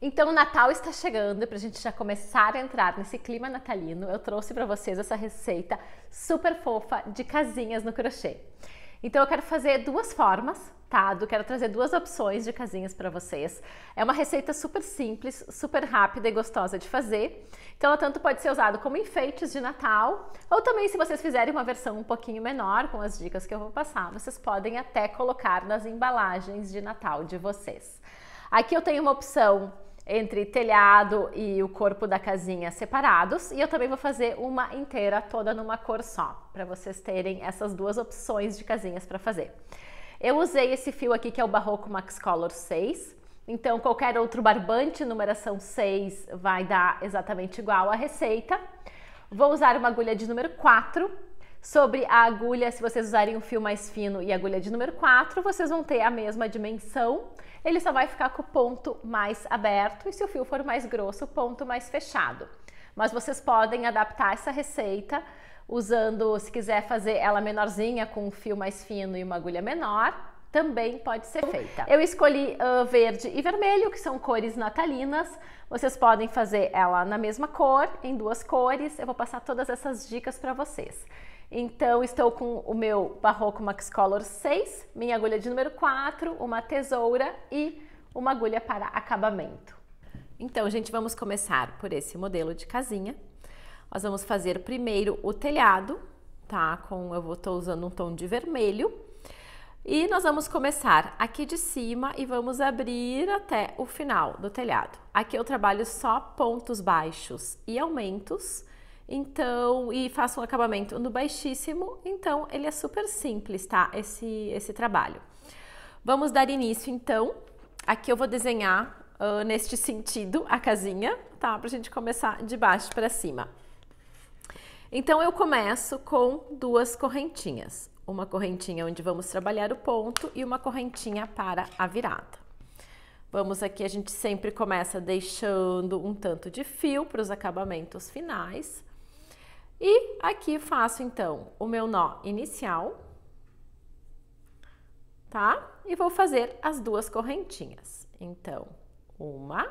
Então o Natal está chegando e para a gente já começar a entrar nesse clima natalino, eu trouxe para vocês essa receita super fofa de casinhas no crochê. Então eu quero fazer duas formas, tá? Eu quero trazer duas opções de casinhas para vocês. É uma receita super simples, super rápida e gostosa de fazer. Então ela tanto pode ser usada como enfeites de Natal, ou também se vocês fizerem uma versão um pouquinho menor com as dicas que eu vou passar, vocês podem até colocar nas embalagens de Natal de vocês. Aqui eu tenho uma opção entre telhado e o corpo da casinha separados, e eu também vou fazer uma inteira toda numa cor só, para vocês terem essas duas opções de casinhas para fazer. Eu usei esse fio aqui que é o Barroco Max Color 6, então qualquer outro barbante numeração 6 vai dar exatamente igual à receita. Vou usar uma agulha de número 4. Sobre a agulha, se vocês usarem um fio mais fino e agulha de número 4, vocês vão ter a mesma dimensão, ele só vai ficar com o ponto mais aberto e se o fio for mais grosso, o ponto mais fechado. Mas vocês podem adaptar essa receita usando, se quiser fazer ela menorzinha com um fio mais fino e uma agulha menor, também pode ser feita. Eu escolhi verde e vermelho, que são cores natalinas. Vocês podem fazer ela na mesma cor, em duas cores. Eu vou passar todas essas dicas para vocês. Então, estou com o meu Barroco Max Color 6, minha agulha de número 4, uma tesoura e uma agulha para acabamento. Então, gente, vamos começar por esse modelo de casinha. Nós vamos fazer primeiro o telhado, tá? Estou usando um tom de vermelho. E nós vamos começar aqui de cima e vamos abrir até o final do telhado. Aqui eu trabalho só pontos baixos e aumentos. Então, e faço um acabamento no baixíssimo, então ele é super simples, tá? Esse trabalho. Vamos dar início, então. Aqui eu vou desenhar neste sentido a casinha, tá? Pra gente começar de baixo para cima. Então, eu começo com duas correntinhas. Uma correntinha onde vamos trabalhar o ponto e uma correntinha para a virada. Vamos aqui, a gente sempre começa deixando um tanto de fio para os acabamentos finais. E aqui faço, então, o meu nó inicial, tá? E vou fazer as duas correntinhas. Então, uma,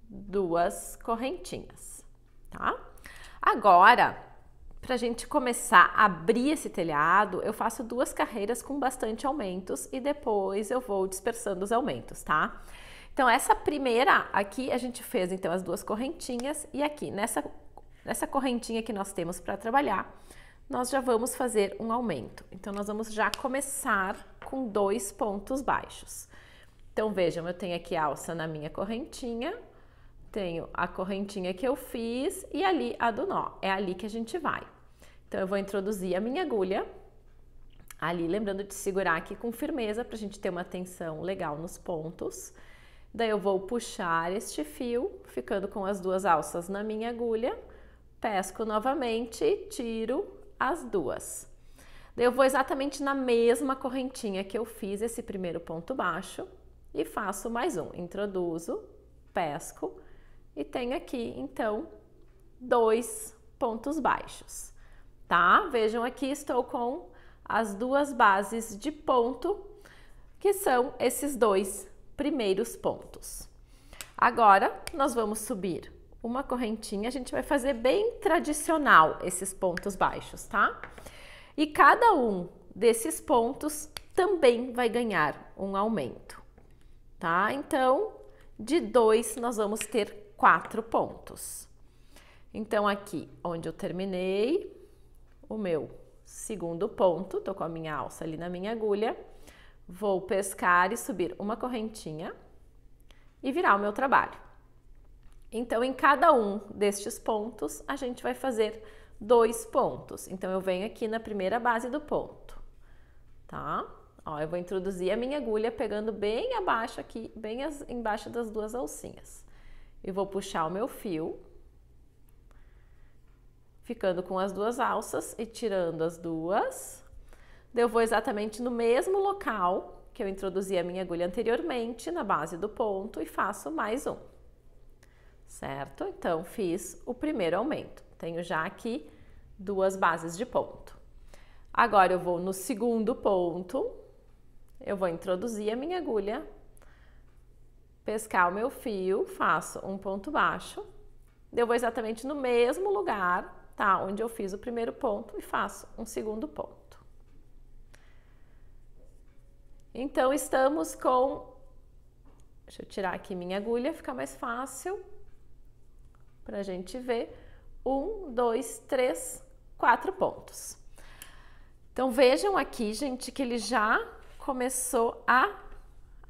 duas correntinhas, tá? Agora, pra gente começar a abrir esse telhado, eu faço duas carreiras com bastante aumentos e depois eu vou dispersando os aumentos, tá? Então, essa primeira aqui a gente fez, então, as duas correntinhas e aqui, nessa correntinha que nós temos para trabalhar, nós já vamos fazer um aumento. Então, nós vamos já começar com dois pontos baixos. Então, vejam, eu tenho aqui a alça na minha correntinha, tenho a correntinha que eu fiz e ali a do nó. É ali que a gente vai. Então, eu vou introduzir a minha agulha, ali, lembrando de segurar aqui com firmeza para a gente ter uma tensão legal nos pontos. Daí, eu vou puxar este fio, ficando com as duas alças na minha agulha, pesco novamente e tiro as duas. Daí eu vou exatamente na mesma correntinha que eu fiz esse primeiro ponto baixo e faço mais um. Introduzo, pesco e tenho aqui, então, dois pontos baixos, tá? Vejam aqui, estou com as duas bases de ponto, que são esses dois primeiros pontos. Agora, nós vamos subir uma correntinha, a gente vai fazer bem tradicional esses pontos baixos, tá? E cada um desses pontos também vai ganhar um aumento, tá? Então, de 2 nós vamos ter 4 pontos. Então, aqui onde eu terminei o meu segundo ponto, tô com a minha alça ali na minha agulha, vou pescar e subir uma correntinha e virar o meu trabalho. Então, em cada um destes pontos, a gente vai fazer 2 pontos. Então, eu venho aqui na primeira base do ponto, tá? Ó, eu vou introduzir a minha agulha pegando bem abaixo aqui, bem embaixo das duas alcinhas. E vou puxar o meu fio, ficando com as duas alças e tirando as duas. Daí eu vou exatamente no mesmo local que eu introduzi a minha agulha anteriormente, na base do ponto, e faço mais um. Certo? Então, fiz o primeiro aumento. Tenho já aqui duas bases de ponto. Agora, eu vou no segundo ponto, eu vou introduzir a minha agulha pescar o meu fio, faço um ponto baixo, eu vou exatamente no mesmo lugar, tá? Onde eu fiz o primeiro ponto e faço um segundo ponto. Então, estamos com... Deixa eu tirar aqui minha agulha, fica mais fácil pra gente ver. 1, 2, 3, 4 pontos. Então, vejam aqui, gente, que ele já começou a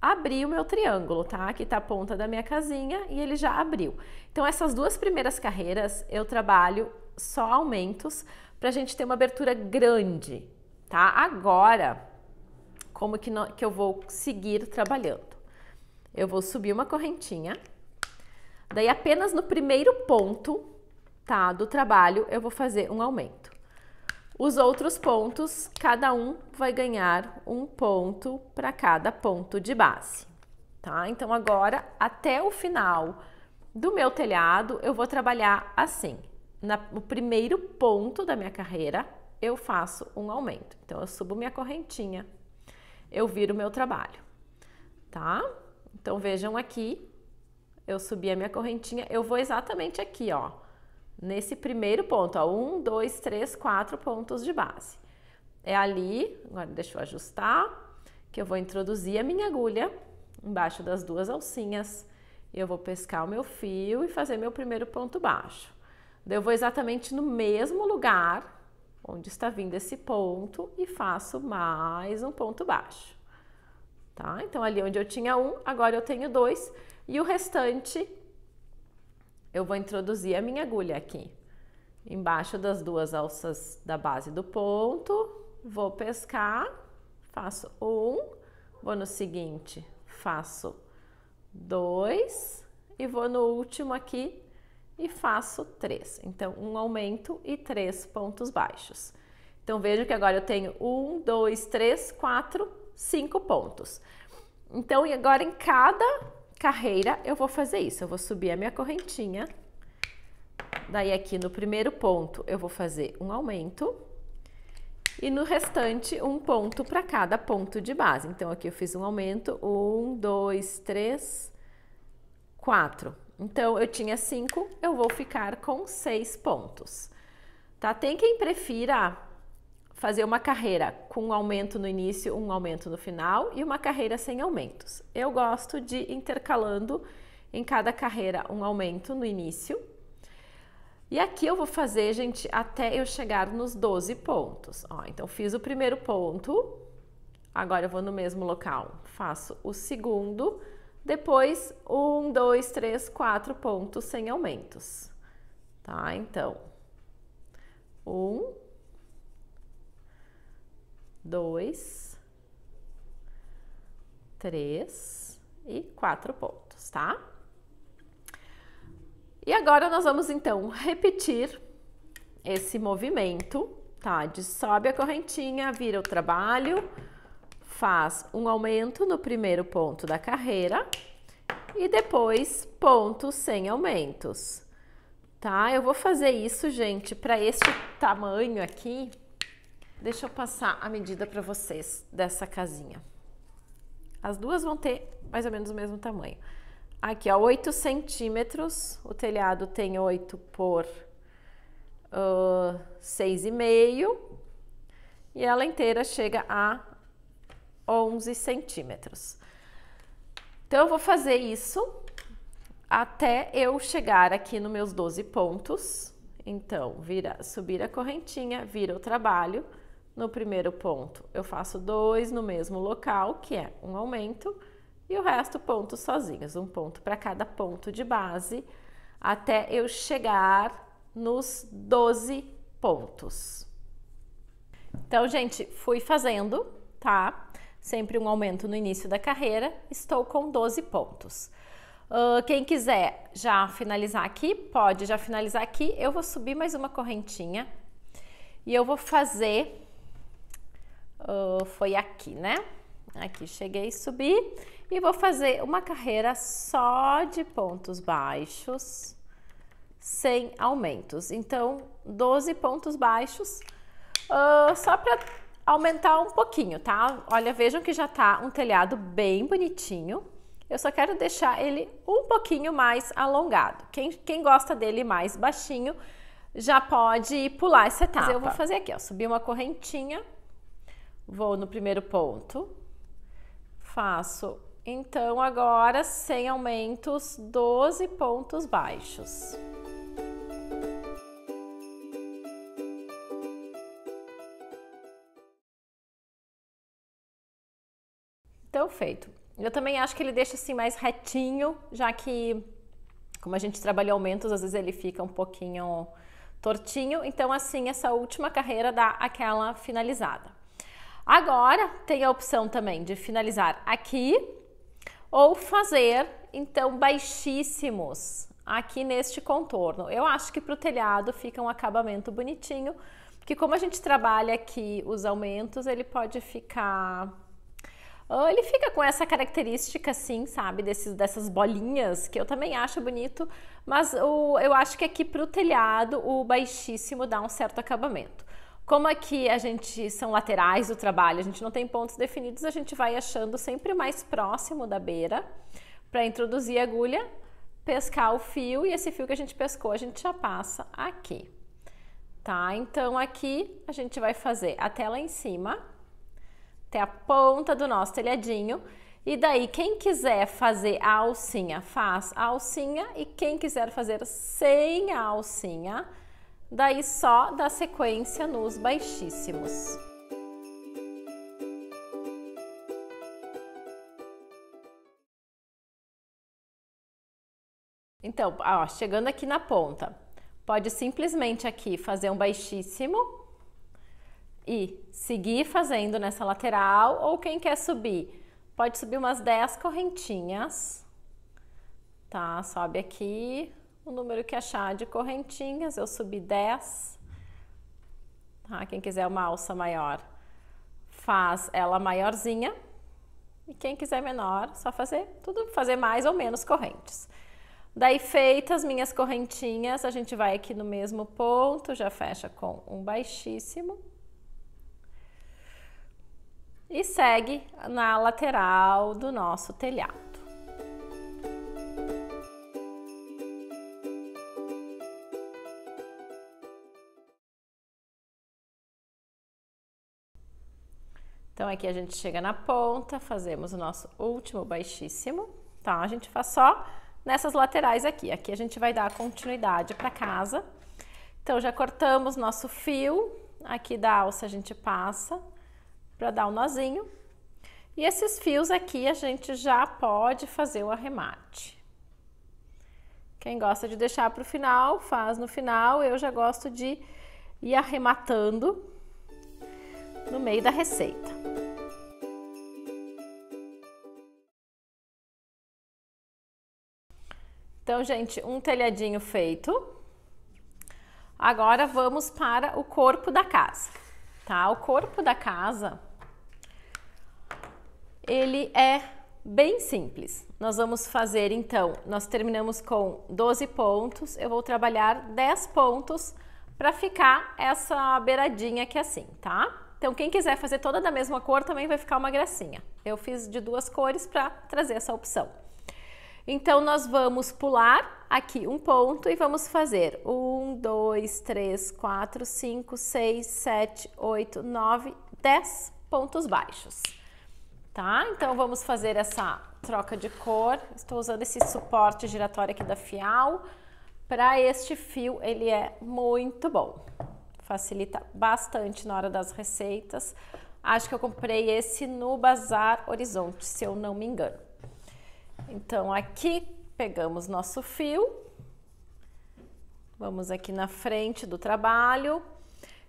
abrir o meu triângulo, tá? Aqui tá a ponta da minha casinha e ele já abriu. Então, essas duas primeiras carreiras eu trabalho só aumentos pra gente ter uma abertura grande, tá? Agora, como que eu vou seguir trabalhando? Eu vou subir uma correntinha, daí apenas no primeiro ponto, tá, do trabalho eu vou fazer um aumento. Os outros pontos, cada um vai ganhar um ponto para cada ponto de base, tá? Então agora, até o final do meu telhado, eu vou trabalhar assim. No primeiro ponto da minha carreira, eu faço um aumento. Então eu subo minha correntinha, eu viro o meu trabalho, tá? Então vejam aqui, eu subi a minha correntinha, eu vou exatamente aqui, ó. Nesse primeiro ponto, ó, 1, 2, 3, 4 pontos de base. É ali, agora deixa eu ajustar, que eu vou introduzir a minha agulha embaixo das duas alcinhas. E eu vou pescar o meu fio e fazer meu primeiro ponto baixo. Daí eu vou exatamente no mesmo lugar onde está vindo esse ponto e faço mais um ponto baixo. Tá? Então ali onde eu tinha 1, agora eu tenho 2 e o restante... Eu vou introduzir a minha agulha aqui, embaixo das duas alças da base do ponto, vou pescar, faço 1, vou no seguinte, faço 2 e vou no último aqui e faço 3. Então, um aumento e 3 pontos baixos. Então, vejo que agora eu tenho 1, 2, 3, 4, 5 pontos. Então, e agora em cada carreira eu vou fazer isso, eu vou subir a minha correntinha, daí aqui no primeiro ponto eu vou fazer um aumento e no restante um ponto para cada ponto de base. Então aqui eu fiz um aumento, 1, 2, 3, 4. Então eu tinha 5, eu vou ficar com 6 pontos, tá? Tem quem prefira fazer uma carreira com um aumento no início, um aumento no final e uma carreira sem aumentos. Eu gosto de intercalando em cada carreira um aumento no início. E aqui eu vou fazer, gente, até eu chegar nos 12 pontos. Ó, então, fiz o primeiro ponto, agora eu vou no mesmo local, faço o segundo, depois 1, 2, 3, 4 pontos sem aumentos. Tá? Então, 1, 2, 3 e 4 pontos, tá? E agora nós vamos então repetir esse movimento, tá? De sobe a correntinha, vira o trabalho, faz um aumento no primeiro ponto da carreira e depois pontos sem aumentos, tá? Eu vou fazer isso, gente, para este tamanho aqui. Deixa eu passar a medida para vocês dessa casinha. As duas vão ter mais ou menos o mesmo tamanho. Aqui, ó, 8 centímetros. O telhado tem 8 por 6,5. E ela inteira chega a 11 centímetros. Então, eu vou fazer isso até eu chegar aqui nos meus 12 pontos. Então, subir a correntinha, vira o trabalho. No primeiro ponto, eu faço 2 no mesmo local, que é um aumento, e o resto pontos sozinhos, um ponto para cada ponto de base, até eu chegar nos 12 pontos. Então, gente, fui fazendo, tá? Sempre um aumento no início da carreira, estou com 12 pontos. Quem quiser já finalizar aqui, pode já finalizar aqui. Eu vou subir mais uma correntinha e eu vou fazer... foi aqui, né? Aqui cheguei, subi e vou fazer uma carreira só de pontos baixos, sem aumentos. Então, 12 pontos baixos, só para aumentar um pouquinho, tá? Olha, vejam que já tá um telhado bem bonitinho. eu só quero deixar ele um pouquinho mais alongado. Quem gosta dele mais baixinho, já pode pular essa etapa. Mas eu vou fazer aqui, ó, subir uma correntinha, vou no primeiro ponto, faço, então, agora, sem aumentos, 12 pontos baixos. Então, feito. Eu também acho que ele deixa assim mais retinho, já que, como a gente trabalhou aumentos, às vezes ele fica um pouquinho tortinho. Então, assim, essa última carreira dá aquela finalizada. Agora, tem a opção também de finalizar aqui ou fazer, então, baixíssimos aqui neste contorno. Eu acho que para o telhado fica um acabamento bonitinho, porque como a gente trabalha aqui os aumentos, ele pode ficar... Ele fica com essa característica, assim, sabe, dessas bolinhas, que eu também acho bonito, mas eu acho que aqui para o telhado, o baixíssimo dá um certo acabamento. Como aqui são laterais do trabalho, a gente não tem pontos definidos, a gente vai achando sempre mais próximo da beira para introduzir a agulha, pescar o fio e esse fio que a gente pescou a gente já passa aqui, tá? Então aqui a gente vai fazer até lá em cima, até a ponta do nosso telhadinho e daí quem quiser fazer a alcinha faz a alcinha e quem quiser fazer sem a alcinha daí só dá sequência nos baixíssimos. Então, ó, chegando aqui na ponta, pode simplesmente aqui fazer um baixíssimo e seguir fazendo nessa lateral, ou quem quer subir, pode subir umas 10 correntinhas, tá? Sobe aqui o número que achar de correntinhas, eu subi 10, tá? Quem quiser uma alça maior, faz ela maiorzinha, e quem quiser menor, só fazer mais ou menos correntes. Daí, feitas as minhas correntinhas, a gente vai aqui no mesmo ponto, já fecha com um baixíssimo. E segue na lateral do nosso telhado. Então, aqui a gente chega na ponta, fazemos o nosso último baixíssimo, tá? A gente faz só nessas laterais aqui. Aqui a gente vai dar continuidade para casa. Então, já cortamos nosso fio. Aqui da alça a gente passa para dar um nozinho. E esses fios aqui a gente já pode fazer o arremate. Quem gosta de deixar para o final, faz no final. Eu já gosto de ir arrematando no meio da receita. Então, gente, um telhadinho feito. Agora vamos para o corpo da casa, tá? O corpo da casa, ele é bem simples. Nós vamos fazer, então, nós terminamos com 12 pontos, eu vou trabalhar 10 pontos para ficar essa beiradinha aqui assim, tá? Então, quem quiser fazer toda da mesma cor também vai ficar uma gracinha. Eu fiz de 2 cores para trazer essa opção. Então, nós vamos pular aqui um ponto e vamos fazer 1, 2, 3, 4, 5, 6, 7, 8, 9, 10 pontos baixos, tá? Então, vamos fazer essa troca de cor. Estou usando esse suporte giratório aqui da Fial. Para este fio, ele é muito bom. Facilita bastante na hora das receitas. Acho que eu comprei esse no Bazar Horizonte, se eu não me engano. Então, aqui pegamos nosso fio, vamos aqui na frente do trabalho.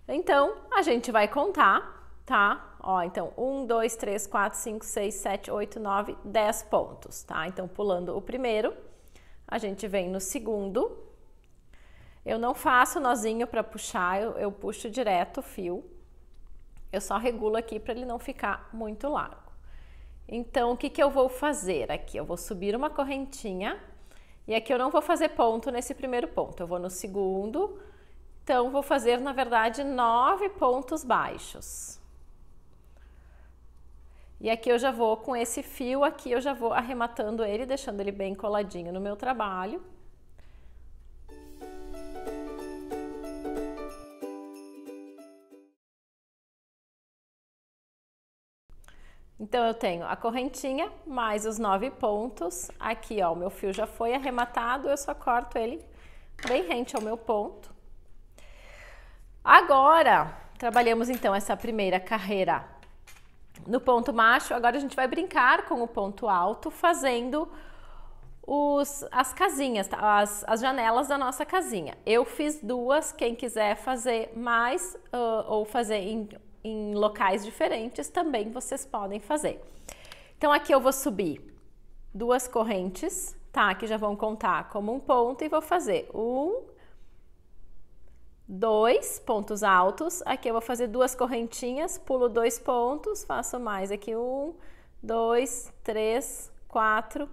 Então, a gente vai contar, tá? Ó, então, 1, 2, 3, 4, 5, 6, 7, 8, 9, 10 pontos, tá? Então, pulando o primeiro, a gente vem no segundo. Eu não faço nozinho para puxar, eu puxo direto o fio. Eu só regulo aqui para ele não ficar muito largo. Então, o que que eu vou fazer aqui? Eu vou subir uma correntinha e aqui eu não vou fazer ponto nesse primeiro ponto, eu vou no segundo. Então, vou fazer, na verdade, 9 pontos baixos. E aqui eu já vou, com esse fio aqui, eu já vou arrematando ele, deixando ele bem coladinho no meu trabalho. Então, eu tenho a correntinha mais os 9 pontos. Aqui, ó, o meu fio já foi arrematado, eu só corto ele bem rente ao meu ponto. Agora, trabalhamos então essa primeira carreira no ponto baixo. Agora a gente vai brincar com o ponto alto, fazendo as casinhas, tá? as janelas da nossa casinha. Eu fiz 2, quem quiser fazer mais ou fazer em locais diferentes, também vocês podem fazer. Então, aqui eu vou subir 2 correntes, tá? Que já vão contar como um ponto e vou fazer 1, 2 pontos altos. Aqui eu vou fazer 2 correntinhas, pulo 2 pontos, faço mais aqui 1, 2, 3, 4,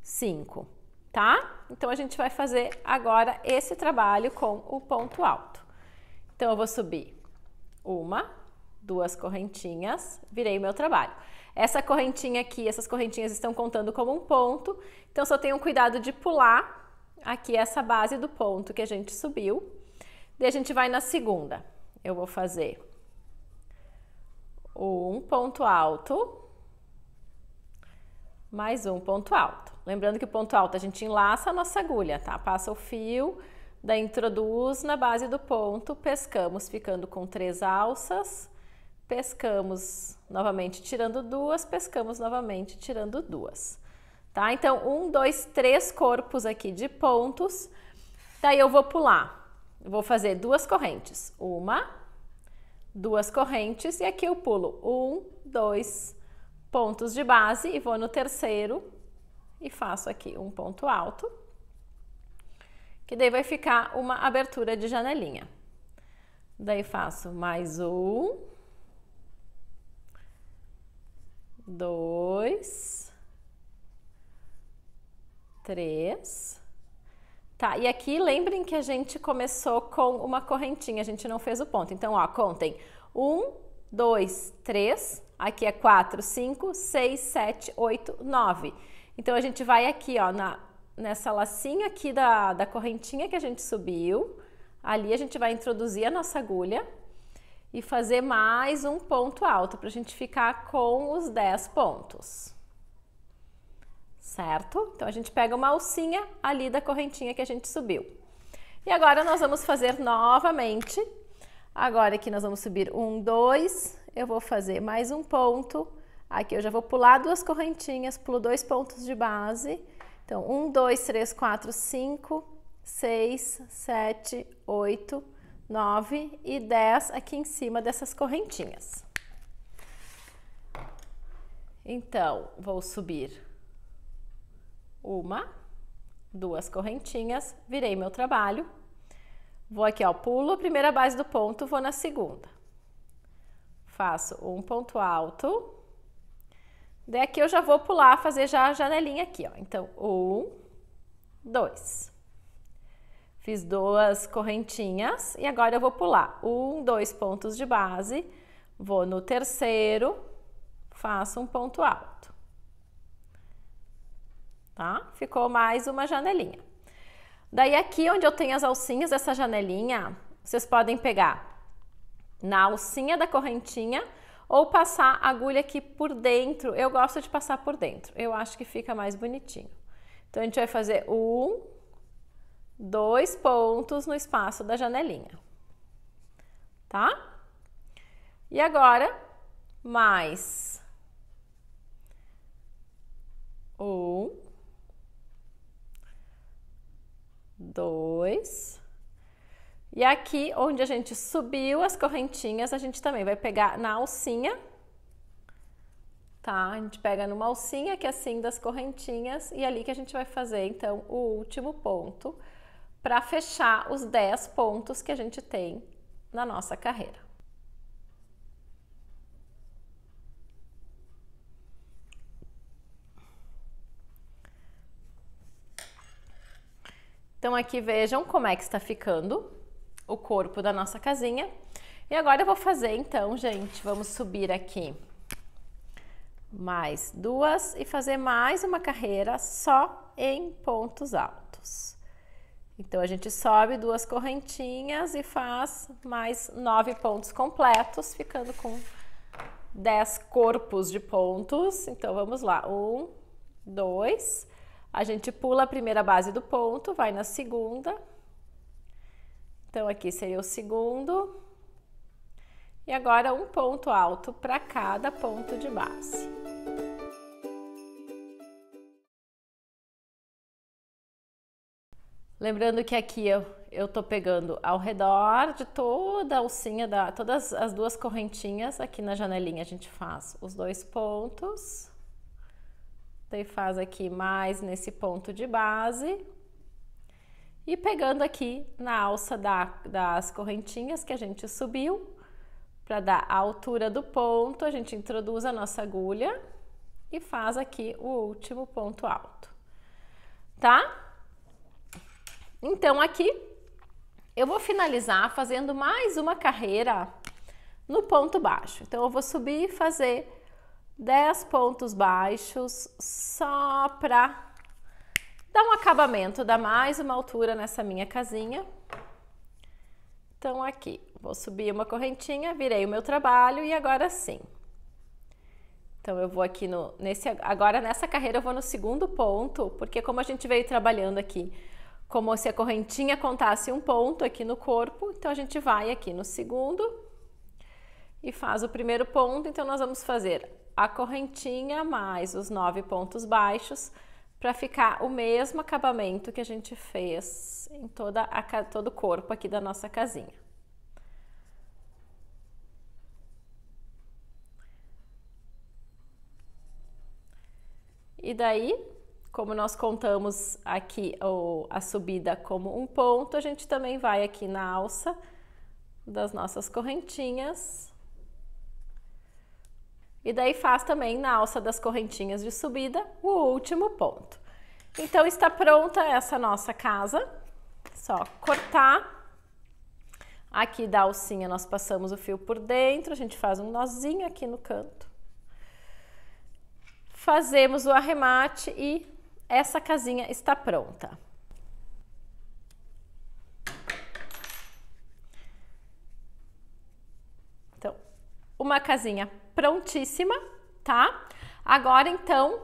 5, tá? Então, a gente vai fazer agora esse trabalho com o ponto alto. Então, eu vou subir 1, 2 correntinhas, virei o meu trabalho. Essa correntinha aqui, essas correntinhas estão contando como um ponto, então só tenham cuidado de pular aqui essa base do ponto que a gente subiu. Daí a gente vai na segunda. Eu vou fazer um ponto alto, mais um ponto alto. Lembrando que o ponto alto a gente enlaça a nossa agulha, tá? Passa o fio, daí introduz na base do ponto, pescamos ficando com 3 alças, pescamos novamente tirando 2, pescamos novamente tirando 2, tá? Então, 1, 2, 3 corpos aqui de pontos, daí eu vou pular, eu vou fazer 2 correntes, 1, 2 correntes, e aqui eu pulo 1, 2 pontos de base e vou no terceiro e faço aqui um ponto alto, que daí vai ficar uma abertura de janelinha. Daí faço mais 1, 2, 3, tá? E aqui lembrem que a gente começou com uma correntinha, a gente não fez o ponto. Então, ó, contem 1, 2, 3, aqui é 4, 5, 6, 7, 8, 9. Então, a gente vai aqui, ó, nessa lacinha aqui da correntinha que a gente subiu, ali a gente vai introduzir a nossa agulha e fazer mais um ponto alto para a gente ficar com os 10 pontos, certo? Então, a gente pega uma alcinha ali da correntinha que a gente subiu. E agora, nós vamos fazer novamente. Agora, aqui nós vamos subir 1, 2, eu vou fazer mais um ponto. Aqui eu já vou pular 2 correntinhas, pulo 2 pontos de base. Então, 1, 2, 3, 4, 5, 6, 7, 8, 9 e 10 aqui em cima dessas correntinhas. Então, vou subir 1, 2 correntinhas, virei meu trabalho. Vou aqui, ó, pulo a primeira base do ponto, vou na segunda. Faço um ponto alto. Daí aqui eu já vou pular, fazer já a janelinha aqui, ó. Então, 1, 2. Fiz 2 correntinhas e agora eu vou pular 1, 2 pontos de base, vou no terceiro, faço um ponto alto, tá? Ficou mais uma janelinha. Daí aqui onde eu tenho as alcinhas dessa janelinha, vocês podem pegar na alcinha da correntinha ou passar a agulha aqui por dentro. Eu gosto de passar por dentro, eu acho que fica mais bonitinho. Então, a gente vai fazer 1, 2 pontos no espaço da janelinha, tá? E agora, mais 1, 2, e aqui onde a gente subiu as correntinhas, a gente também vai pegar na alcinha, tá? A gente pega numa alcinha que é assim das correntinhas e ali que a gente vai fazer, então, o último ponto para fechar os 10 pontos que a gente tem na nossa carreira. Então, aqui vejam como é que está ficando o corpo da nossa casinha. E agora eu vou fazer, então, gente, vamos subir aqui mais duas e fazer mais uma carreira só em pontos altos. Então, a gente sobe 2 correntinhas e faz mais 9 pontos completos, ficando com 10 corpos de pontos. Então, vamos lá. 1, 2. A gente pula a primeira base do ponto, vai na segunda. Então, aqui seria o segundo. E agora, um ponto alto para cada ponto de base. Lembrando que aqui eu tô pegando ao redor de toda a alcinha, todas as 2 correntinhas, aqui na janelinha a gente faz os 2 pontos. Daí faz aqui mais nesse ponto de base. E pegando aqui na alça das correntinhas que a gente subiu, para dar a altura do ponto, a gente introduz a nossa agulha e faz aqui o último ponto alto, tá? Então, aqui eu vou finalizar fazendo mais uma carreira no ponto baixo. Então, eu vou subir e fazer 10 pontos baixos só para dar um acabamento, dar mais uma altura nessa minha casinha. Então, aqui, vou subir uma correntinha, virei o meu trabalho e agora sim. Então, eu vou aqui agora nessa carreira eu vou no segundo ponto, porque como a gente veio trabalhando aqui, como se a correntinha contasse um ponto aqui no corpo, então a gente vai aqui no segundo e faz o primeiro ponto. Então, nós vamos fazer a correntinha mais os 9 pontos baixos para ficar o mesmo acabamento que a gente fez em todo o corpo aqui da nossa casinha. E daí, como nós contamos aqui a subida como um ponto, a gente também vai aqui na alça das nossas correntinhas. E daí faz também na alça das correntinhas de subida o último ponto. Então, está pronta essa nossa casa. Só cortar. Aqui da alcinha nós passamos o fio por dentro, a gente faz um nozinho aqui no canto. Fazemos o arremate e essa casinha está pronta. Então, uma casinha prontíssima, tá? Agora, então,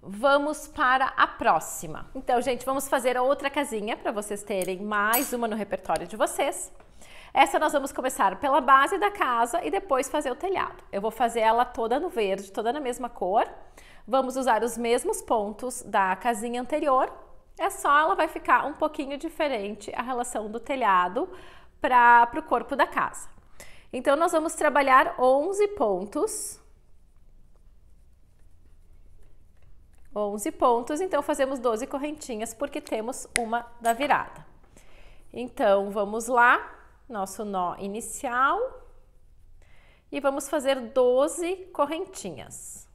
vamos para a próxima. Então, gente, vamos fazer outra casinha para vocês terem mais uma no repertório de vocês. Essa nós vamos começar pela base da casa e depois fazer o telhado. Eu vou fazer ela toda no verde, toda na mesma cor. Vamos usar os mesmos pontos da casinha anterior. É só ela vai ficar um pouquinho diferente a relação do telhado para o corpo da casa. Então, nós vamos trabalhar 11 pontos. 11 pontos, então fazemos 12 correntinhas porque temos uma da virada. Então, vamos lá, nosso nó inicial e vamos fazer 12 correntinhas.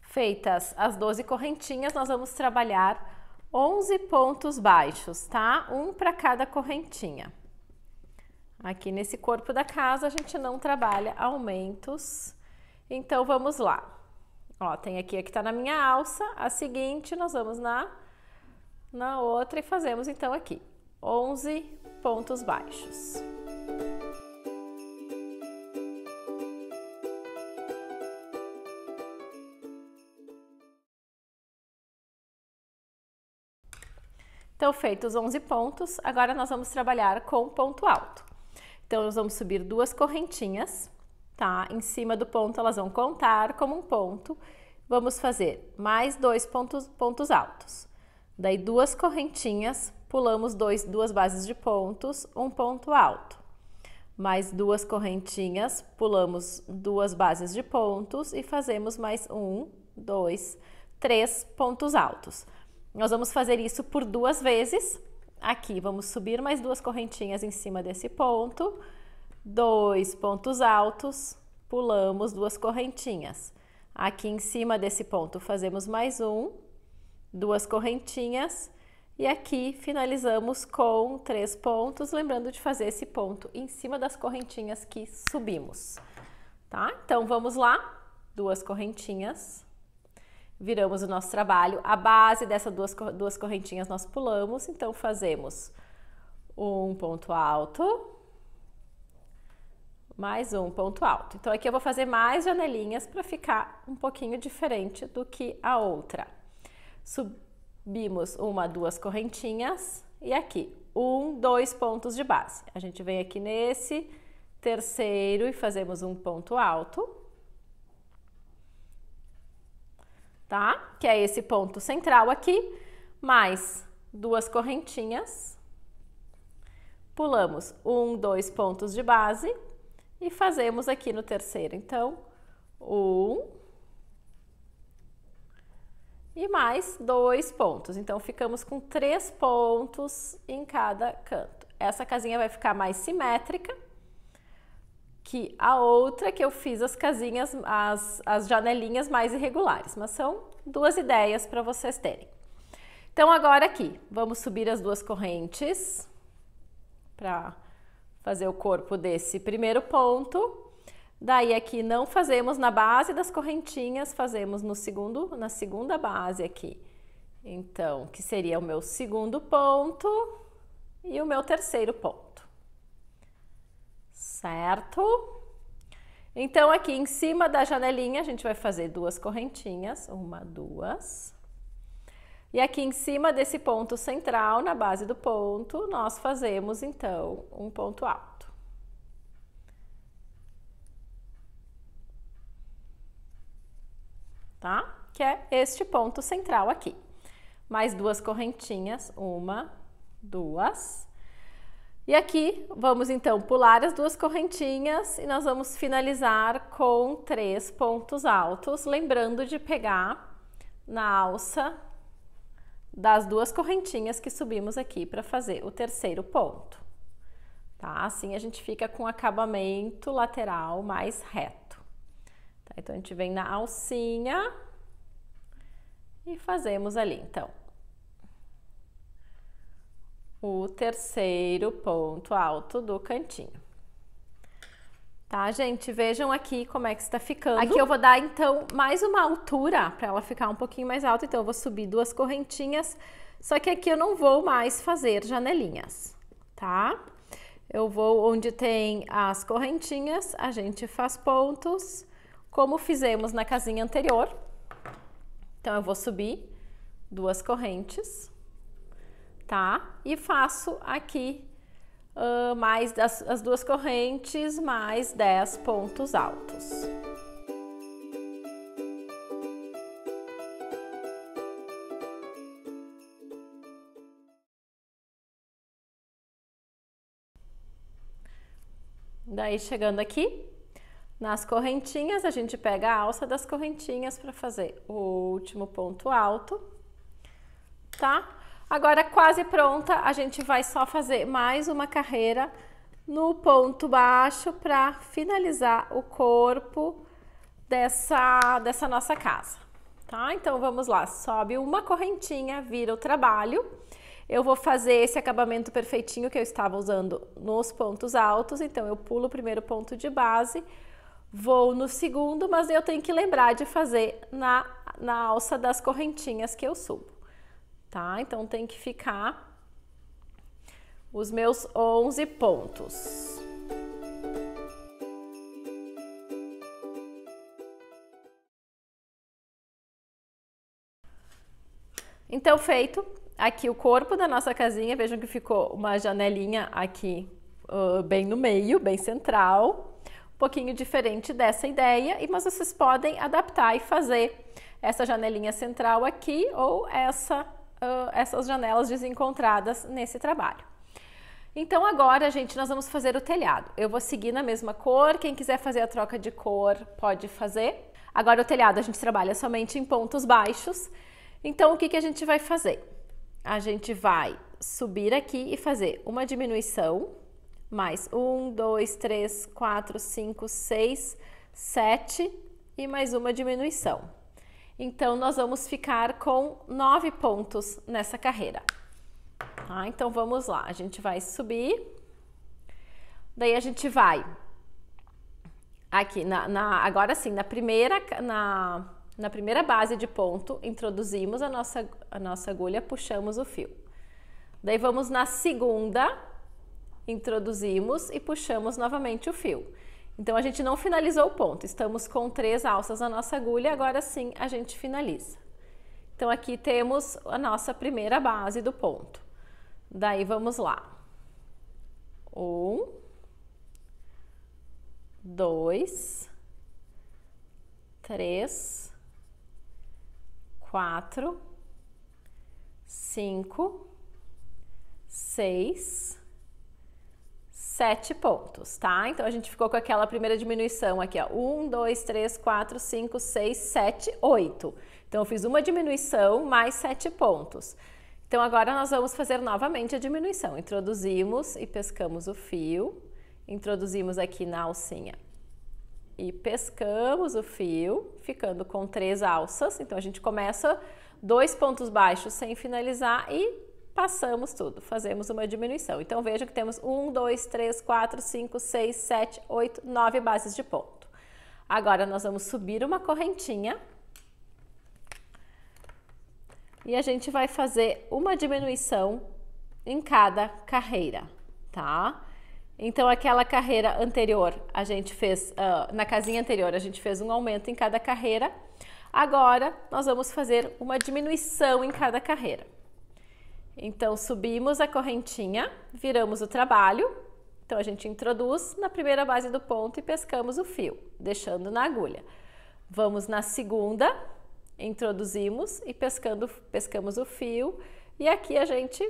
Feitas as 12 correntinhas, nós vamos trabalhar 11 pontos baixos, tá? Um para cada correntinha. Aqui nesse corpo da casa a gente não trabalha aumentos, então vamos lá. Ó, tem aqui que tá na minha alça, a seguinte nós vamos na outra e fazemos então aqui 11 pontos baixos. Então, feitos 11 pontos, agora nós vamos trabalhar com ponto alto. Então, nós vamos subir 2 correntinhas, tá? Em cima do ponto, elas vão contar como um ponto. Vamos fazer mais 2 pontos altos. Daí, 2 correntinhas, pulamos 2 bases de pontos, um ponto alto. Mais 2 correntinhas, pulamos 2 bases de pontos e fazemos mais 1, 2, 3 pontos altos. Nós vamos fazer isso por 2 vezes. Aqui, vamos subir mais 2 correntinhas em cima desse ponto, 2 pontos altos, pulamos 2 correntinhas. Aqui em cima desse ponto, fazemos mais 1, 2 correntinhas E aqui finalizamos com 3 pontos, lembrando de fazer esse ponto em cima das correntinhas que subimos, tá? Então, vamos lá, 2 correntinhas, viramos o nosso trabalho, a base dessas duas correntinhas nós pulamos, então fazemos um ponto alto, mais um ponto alto. Então, aqui eu vou fazer mais janelinhas para ficar um pouquinho diferente do que a outra. Subimos 1, 2 correntinhas e aqui 1, 2 pontos de base. A gente vem aqui nesse terceiro e fazemos um ponto alto, tá? Que é esse ponto central aqui, mais 2 correntinhas, pulamos 1, 2 pontos de base e fazemos aqui no terceiro. Então, 1 e mais 2 pontos. Então, ficamos com 3 pontos em cada canto. Essa casinha vai ficar mais simétrica que a outra, que eu fiz as casinhas, as janelinhas mais irregulares. Mas são 2 ideias para vocês terem. Então, agora aqui, vamos subir as 2 correntes para fazer o corpo desse primeiro ponto. Daí aqui não fazemos na base das correntinhas, fazemos na segunda base aqui. Então, que seria o meu segundo ponto e o meu terceiro ponto. Certo? Então, aqui em cima da janelinha, a gente vai fazer 2 correntinhas, 1, 2. E aqui em cima desse ponto central, na base do ponto, nós fazemos, então, um ponto alto. Tá? Que é este ponto central aqui. Mais 2 correntinhas, 1, 2. E aqui, vamos, então, pular as 2 correntinhas e nós vamos finalizar com 3 pontos altos, lembrando de pegar na alça das 2 correntinhas que subimos aqui para fazer o terceiro ponto, tá? Assim a gente fica com o acabamento lateral mais reto. Tá? Então, a gente vem na alcinha e fazemos ali, então, o terceiro ponto alto do cantinho. Tá, gente? Vejam aqui como é que está ficando. Aqui eu vou dar, então, mais uma altura para ela ficar um pouquinho mais alta. Então, eu vou subir 2 correntinhas, só que aqui eu não vou mais fazer janelinhas, tá? Eu vou onde tem as correntinhas, a gente faz pontos, como fizemos na casinha anterior. Então, eu vou subir 2 correntes, tá? E faço aqui mais as 2 correntes, mais 10 pontos altos. Daí, chegando aqui, nas correntinhas, a gente pega a alça das correntinhas para fazer o último ponto alto, tá? Agora, quase pronta, a gente vai só fazer mais uma carreira no ponto baixo para finalizar o corpo dessa nossa casa, tá? Então, vamos lá, sobe uma correntinha, vira o trabalho. Eu vou fazer esse acabamento perfeitinho que eu estava usando nos pontos altos, então eu pulo o primeiro ponto de base, vou no segundo, mas eu tenho que lembrar de fazer na alça das correntinhas que eu subo. Tá? Então, tem que ficar os meus 11 pontos. Então, feito aqui o corpo da nossa casinha, vejam que ficou uma janelinha aqui bem no meio, bem central, um pouquinho diferente dessa ideia, mas vocês podem adaptar e fazer essa janelinha central aqui ou essas janelas desencontradas nesse trabalho. Então, agora, gente, nós vamos fazer o telhado. Eu vou seguir na mesma cor, quem quiser fazer a troca de cor pode fazer. Agora, o telhado a gente trabalha somente em pontos baixos. Então, o que a gente vai fazer? A gente vai subir aqui e fazer uma diminuição, mais 1, 2, 3, 4, 5, 6, 7 e mais uma diminuição. Então, nós vamos ficar com 9 pontos nessa carreira. tá? Então vamos lá, a gente vai subir, daí a gente vai aqui, agora sim, na primeira base de ponto, introduzimos a nossa agulha, puxamos o fio. Daí vamos na segunda, introduzimos e puxamos novamente o fio. Então a gente não finalizou o ponto, estamos com 3 alças na nossa agulha, agora sim a gente finaliza. Então aqui temos a nossa primeira base do ponto. Daí vamos lá. 1, 2, 3, 4, 5, 6, 7 pontos, tá? Então a gente ficou com aquela primeira diminuição aqui, ó. 1, 2, 3, 4, 5, 6, 7, 8. Então eu fiz uma diminuição mais 7 pontos. Então agora nós vamos fazer novamente a diminuição. Introduzimos e pescamos o fio. Introduzimos aqui na alcinha e pescamos o fio, ficando com 3 alças. Então a gente começa 2 pontos baixos sem finalizar e passamos tudo, fazemos uma diminuição. Então vejam que temos 1, 2, 3, 4, 5, 6, 7, 8, 9 bases de ponto. Agora nós vamos subir uma correntinha e a gente vai fazer uma diminuição em cada carreira, tá? Então aquela carreira anterior a gente fez, na casinha anterior a gente fez um aumento em cada carreira, agora nós vamos fazer uma diminuição em cada carreira. Então subimos a correntinha, viramos o trabalho, então a gente introduz na primeira base do ponto e pescamos o fio, deixando na agulha. Vamos na segunda, introduzimos e pescamos o fio e aqui a gente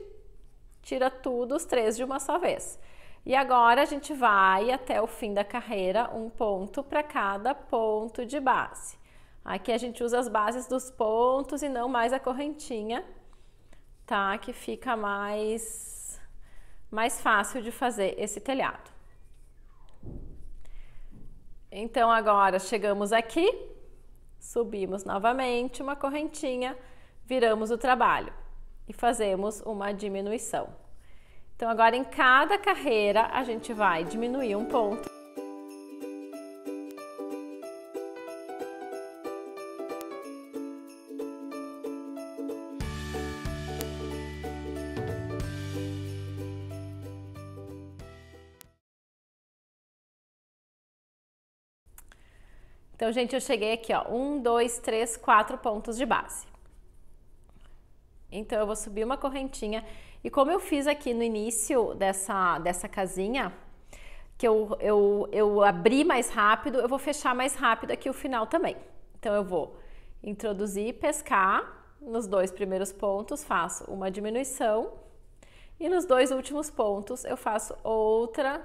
tira tudo, os 3 de uma só vez. E agora a gente vai até o fim da carreira, um ponto para cada ponto de base. Aqui a gente usa as bases dos pontos e não mais a correntinha, tá? Que fica mais fácil de fazer esse telhado. Então agora chegamos aqui, subimos novamente uma correntinha, viramos o trabalho e fazemos uma diminuição. Então agora em cada carreira a gente vai diminuir um ponto. Então, gente, eu cheguei aqui, ó, 1, 2, 3, 4 pontos de base. Então, eu vou subir uma correntinha. E como eu fiz aqui no início dessa casinha, que eu abri mais rápido, eu vou fechar mais rápido aqui o final também. Então, eu vou introduzir e pescar nos 2 primeiros pontos, faço uma diminuição. E nos 2 últimos pontos, eu faço outra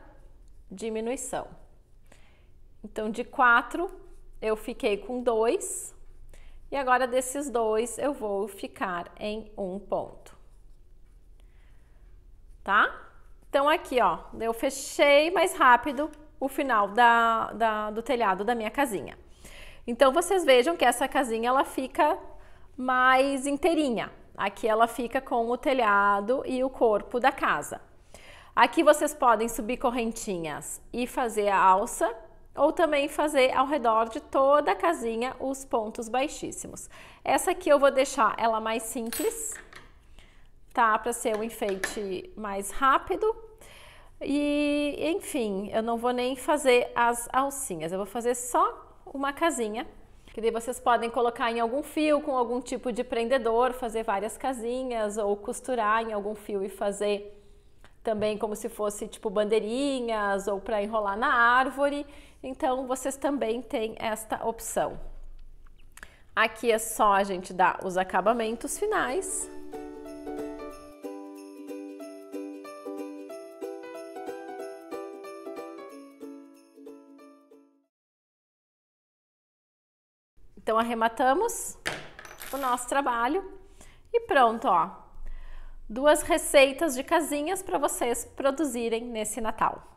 diminuição. Então, de 4, eu fiquei com 2. E agora, desses 2, eu vou ficar em um ponto. Tá? Então aqui, ó, eu fechei mais rápido o final do telhado da minha casinha. Então vocês vejam que essa casinha ela fica mais inteirinha. Aqui ela fica com o telhado e o corpo da casa. Aqui vocês podem subir correntinhas e fazer a alça ou também fazer ao redor de toda a casinha os pontos baixíssimos. Essa aqui eu vou deixar ela mais simples, tá? Para ser um enfeite mais rápido. E, enfim, eu não vou nem fazer as alcinhas, eu vou fazer só uma casinha, que daí vocês podem colocar em algum fio com algum tipo de prendedor, fazer várias casinhas ou costurar em algum fio e fazer também como se fosse tipo bandeirinhas ou para enrolar na árvore. Então, vocês também têm esta opção. Aqui é só a gente dar os acabamentos finais. Então, arrematamos o nosso trabalho e pronto, ó. 2 receitas de casinhas para vocês produzirem nesse Natal.